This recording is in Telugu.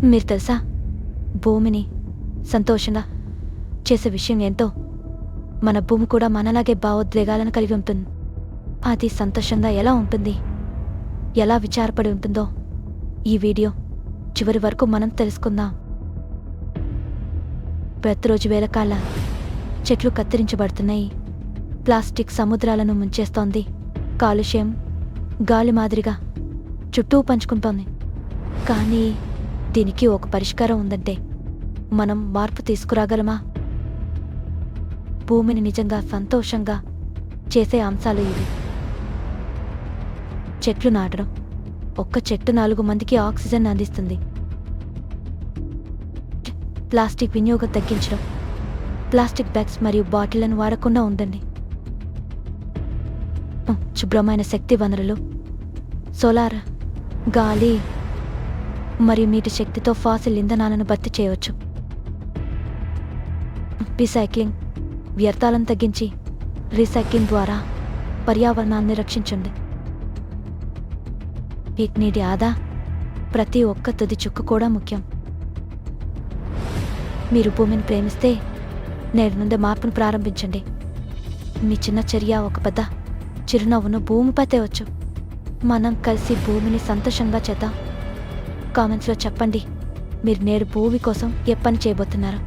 మీరు తెలుసా, భూమిని సంతోషంగా చేసే విషయం ఏంటో? మన భూమి కూడా మనలాగే భావోద్వేగాలను కలిగి ఉంటుంది. అది సంతోషంగా ఎలా ఉంటుంది, ఎలా విచారపడి ఉంటుందో ఈ వీడియో చివరి వరకు మనం తెలుసుకుందాం. ప్రతిరోజు వేల కాళ్ళ చెట్లు కత్తిరించబడుతున్నాయి. ప్లాస్టిక్ సముద్రాలను ముంచేస్తోంది. కాలుష్యం గాలి మాదిరిగా చుట్టూ పంచుకుంటోంది. కానీ దీనికి ఒక పరిష్కారం ఉందంటే మనం మార్పు తీసుకురాగలమా? భూమిని నిజంగా సంతోషంగా చేసే అంశాలు ఇవి. చెట్లు నాటడం. ఒక్క చెట్టు 4 మందికి ఆక్సిజన్ అందిస్తుంది. ప్లాస్టిక్ వినియోగం తగ్గించడం. ప్లాస్టిక్ బ్యాగ్స్ మరియు బాటిళ్లను వాడకుండా ఉండండి. శుభ్రమైన శక్తి వనరులు, సోలార్, గాలి మరియు నీటి శక్తితో ఫాసిల్ ఇంధనాలను భర్తీ చేయవచ్చు. రీసైక్లింగ్. వ్యర్థాలను తగ్గించి రీసైక్లింగ్ ద్వారా పర్యావరణాన్ని రక్షించండి. నీటి ఆదా. ప్రతి ఒక్క తుది చుక్క కూడా ముఖ్యం. మీరు భూమిని ప్రేమిస్తే నేటి నుండే మార్పును ప్రారంభించండి. మీ చిన్న చర్య ఒక పెద్ద చిరునవ్వును భూమిపై తేవచ్చు. మనం కలిసి భూమిని సంతోషంగా చేద్దాం. కామెంట్స్లో చెప్పండి, మీరు నేడు భూమి కోసం ఏ పని చేయబోతున్నారు.